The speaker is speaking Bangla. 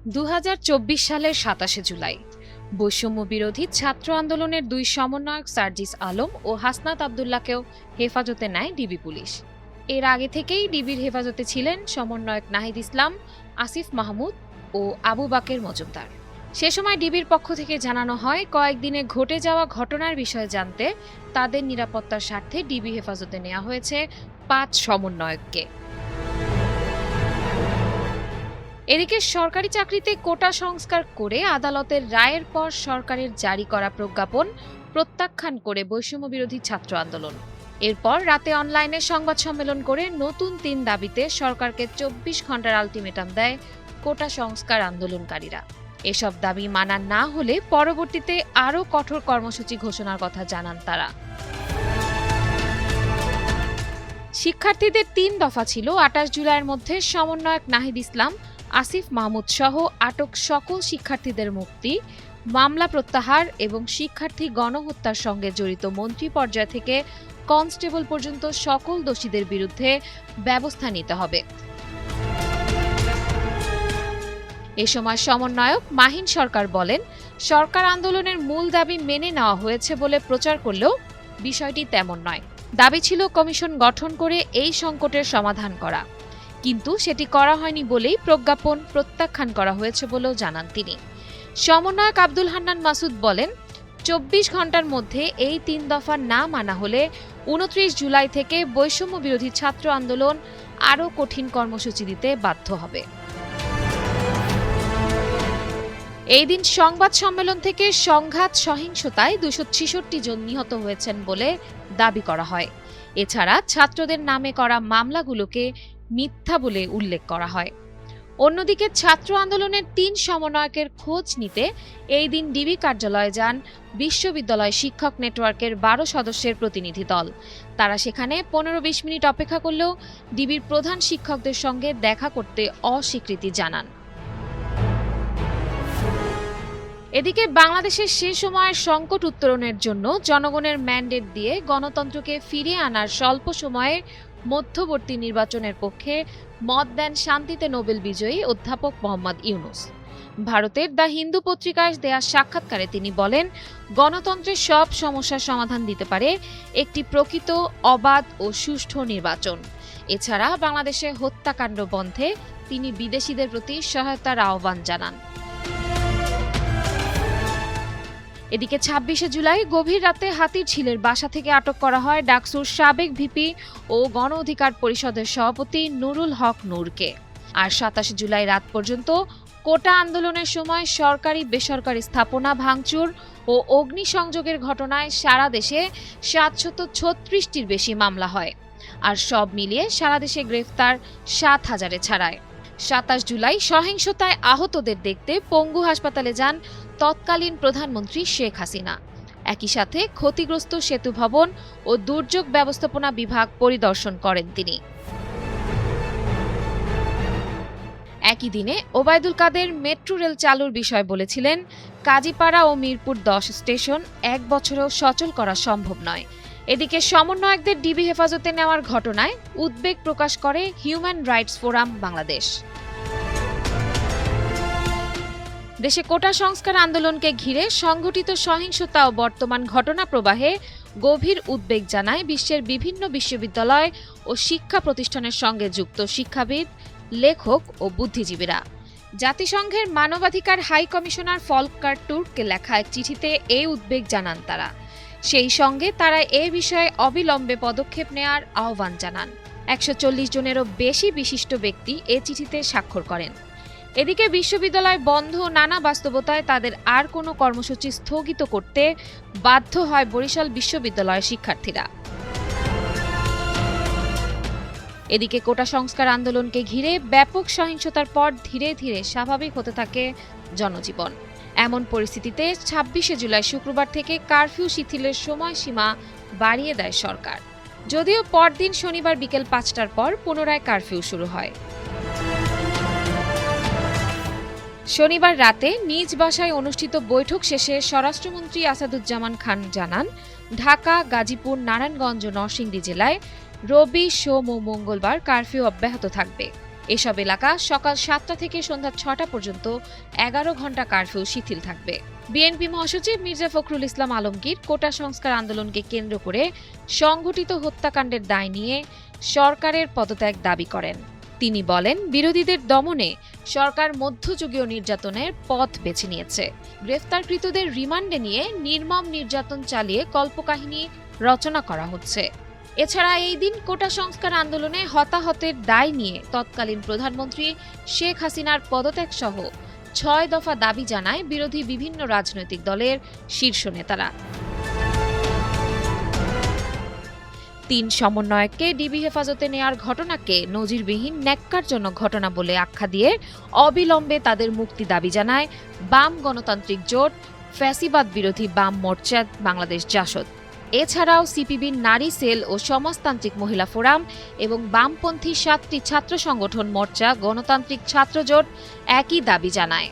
2024 সালের 27 জুলাই বৈষম্য বিরোধী ছাত্র আন্দোলনের দুই সমন্বয়ক সার্জিস আলম ও হাসনাত আব্দুল্লাহকেও হেফাজতে নেয় ডিবি পুলিশ। এর আগে থেকেই ডিবির হেফাজতে ছিলেন সমন্বয়ক নাহিদ ইসলাম, আসিফ মাহমুদ ও আবু বাকের মজুমদার। সে সময় ডিবির পক্ষ থেকে জানানো হয়, কয়েকদিনে ঘটে যাওয়া ঘটনার বিষয়ে জানতে তাদের নিরাপত্তার স্বার্থে ডিবি হেফাজতে নেওয়া হয়েছে 5 সমন্বয়ককে। এদিকে সরকারি চাকরিতে কোটা সংস্কার করে আদালতের রায়ের পর সরকারের জারি করা প্রজ্ঞাপন প্রত্যাখ্যান করে বৈষম্য বিরোধী ছাত্র আন্দোলন। এরপর রাতে অনলাইনে সংবাদ সম্মেলন করে নতুন 3 দাবিতে সরকারকে 24 ঘন্টার আলটিমেটাম দেয় কোটা সংস্কার আন্দোলনকারীরা। এসব দাবি মানা না হলে পরবর্তীতে আরও কঠোর কর্মসূচি ঘোষণার কথা জানান তারা। শিক্ষার্থীদের 3 দফা ছিল 28 জুলাইয়ের মধ্যে সমন্বয়ক নাহিদ ইসলাম, আসিফ মাহমুদ সহ আটক সকল শিক্ষার্থীদের মুক্তি, মামলা প্রত্যাহার এবং শিক্ষার্থী গণহত্যার সঙ্গে জড়িত মন্ত্রী পর্যায় থেকে কনস্টেবল পর্যন্ত সকল দোষীদের বিরুদ্ধে ব্যবস্থা নিতে হবে। এ সময় সমন্বয়ক মাহিন সরকার বলেন, সরকার আন্দোলনের মূল দাবি মেনে নেওয়া হয়েছে বলে প্রচার করলেও বিষয়টি তেমন নয়। দাবি ছিল কমিশন গঠন করে এই সংকটের সমাধান করা, কিন্তু সেটি করা হয়নি বলেই প্রজ্ঞাপন প্রত্যাখ্যান করা হয়েছে বলেও জানান তিনি। সমন্বয়ক আব্দুল হান্নান মাসুদ বলেন, 24 ঘন্টার মধ্যে এই 3 দফা না মানা হলে 29 জুলাই থেকে বৈষম্য বিরোধী ছাত্র আন্দোলন আরও কঠিন কর্মসূচি দিতে বাধ্য হবে। এই দিন সংবাদ সম্মেলন থেকে সংঘাত সহিংসতায় 266 জন নিহত হয়েছেন বলে দাবি করা হয়। এছাড়া ছাত্রদের নামে করা মামলাগুলোকে মিথ্যা বলে উল্লেখ করা হয়। অন্যদিকে ছাত্র আন্দোলনের 3 সমন্বয়কের খোঁজ নিতে এই দিন ডিবি কার্যালয়ে যান বিশ্ববিদ্যালয় শিক্ষক নেটওয়ার্কের 12 সদস্যের প্রতিনিধি দল। তারা সেখানে 15-20 মিনিট অপেক্ষা করলেও ডিবির প্রধান শিক্ষকদের সঙ্গে দেখা করতে অস্বীকৃতি জানান। এদিকে বাংলাদেশের সে সময়ের সংকট উত্তরণের জন্য জনগণের ম্যান্ডেট দিয়ে গণতন্ত্রকে ফিরিয়ে আনার স্বল্প সময়ের মধ্যবর্তী নির্বাচনের পক্ষে মত দেন শান্তিতে নোবেল বিজয়ী অধ্যাপক মোহাম্মদ ইউনূস। ভারতের দ্য হিন্দু পত্রিকায় দেয়া সাক্ষাৎকারে তিনি বলেন, গণতন্ত্রের সব সমস্যার সমাধান দিতে পারে একটি প্রকৃত, অবাধ ও সুষ্ঠু নির্বাচন। এছাড়া বাংলাদেশে হত্যাকাণ্ড বন্ধে তিনি বিদেশিদের প্রতি সহায়তার আহ্বান জানান। এদিকে 26 জুলাই গভীর রাতে হাতিরঝিলের বাসা থেকে আটক করা হয় ডাকসুর সাবেক ভিপি ও গণ অধিকার পরিষদের সভাপতি নুরুল হক নূরকে। আর 27 জুলাই রাত পর্যন্ত কোটা আন্দোলনের সময় সরকারি বেসরকারি স্থাপনা ভাঙচুর ও অগ্নিসংযোগের ঘটনায় সারা দেশে 736টির বেশি মামলা হয়। আর সব মিলিয়ে সারা দেশে গ্রেফতার 7,000-এ ছাড়ায়। 27 জুলাই সহিংসতায় আহতদের দেখতে পঙ্গু হাসপাতালে যান তৎকালীন প্রধানমন্ত্রী শেখ হাসিনা। একই সাথে ক্ষতিগ্রস্ত সেতু ভবন ও দুর্যোগ ব্যবস্থাপনা বিভাগ পরিদর্শন করেন তিনি। একই দিনে ওবায়দুল কাদের মেট্রো রেল চালুর বিষয় বলেছিলেন, কাজীপাড়া ও মিরপুর 10 স্টেশন 1 বছরেও সচল করা সম্ভব নয়। এদিকে সমন্বয়কদের ডিবি হেফাজতে নেওয়ার ঘটনায় উদ্বেগ প্রকাশ করে হিউম্যান রাইটস ফোরাম বাংলাদেশ। দেশে কোটা সংস্কার আন্দোলনকে ঘিরে সংঘটিত সহিংসতা ও বর্তমান ঘটনা প্রবাহে গভীর উদ্বেগ জানায় বিশ্বের বিভিন্ন বিশ্ববিদ্যালয় ও শিক্ষা প্রতিষ্ঠানের সঙ্গে যুক্ত শিক্ষাবিদ, লেখক ও বুদ্ধিজীবীরা। জাতিসংঘের মানবাধিকার হাই কমিশনার ফলকার টুর্ককে লেখা এক চিঠিতে এই উদ্বেগ জানান তারা। সেই সঙ্গে তারা এ বিষয়ে অবিলম্বে পদক্ষেপ নেওয়ার আহ্বান জানান। 140 জনেরও বেশি বিশিষ্ট ব্যক্তি এ চিঠিতে স্বাক্ষর করেন। এদিকে বিশ্ববিদ্যালয় বন্ধ নানা বাস্তবতায় তাদের আর কোনো কর্মসূচি স্থগিত করতে বাধ্য হয় বরিশাল বিশ্ববিদ্যালয়ের শিক্ষার্থীরা। এদিকে কোটা সংস্কার আন্দোলনকে ঘিরে ব্যাপক সহিংসতার পর ধীরে ধীরে স্বাভাবিক হতে থাকে জনজীবন। এমন পরিস্থিতিতে 26 জুলাই শুক্রবার থেকে কারফিউ শিথিলের সময়সীমা বাড়িয়ে দেয় সরকার। যদিও পরদিন শনিবার বিকেল 5টার পর পুনরায় কারফিউ শুরু হয়। শনিবার রাতে নিজ বাসায় অনুষ্ঠিত বৈঠক শেষে স্বরাষ্ট্রমন্ত্রী আসাদুজ্জামান খান জানান, ঢাকা, গাজীপুর, নারায়ণগঞ্জ ও নরসিংদী জেলায় রবি, সোম ও মঙ্গলবার কারফিউ অব্যাহত থাকবে। এসব এলাকা সকাল 7টা থেকে সন্ধ্যা 6টা পর্যন্ত 11 ঘন্টা কারফিউ শিথিল থাকবে। বিএনপি মহাসচিব মির্জা ফখরুল ইসলাম আলমগীর কোটা সংস্কার আন্দোলনকে কেন্দ্র করে সংঘটিত হত্যাকাণ্ডের দায় নিয়ে সরকারের পদত্যাগ দাবি করেন। তিনি বলেন, বিরোধীদের দমনে সরকার মধ্যযুগীয় নির্যাতনের পথ বেছে নিয়েছে। গ্রেফতারকৃতদের রিমান্ডে নিয়ে নির্মম নির্যাতন চালিয়ে কল্পকাহিনী রচনা করা হচ্ছে। এছাড়া এই দিন কোটা সংস্কার আন্দোলনে হতাহতের দায় নিয়ে তৎকালীন প্রধানমন্ত্রী শেখ হাসিনার পদত্যাগ সহ 6 দফা দাবি জানায় বিরোধী বিভিন্ন রাজনৈতিক দলের শীর্ষ নেতারা। 3 সমন্বয়ককে ডিবি হেফাজতে নেয়ার ঘটনাকে নজিরবিহীন ন্যাক্কারজনক ঘটনা বলে আখ্যা দিয়ে অবিলম্বে তাদের মুক্তি দাবি জানায় বাম গণতান্ত্রিক জোট, ফ্যাসিবাদ বিরোধী বাম মোর্চা বাংলাদেশ জাসদ। এছাড়াও সিপিবির নারী সেল ও সমাজতান্ত্রিক মহিলা ফোরাম এবং বামপন্থী 7টি ছাত্র সংগঠন মোর্চা, গণতান্ত্রিক ছাত্র জোট একই দাবি জানায়।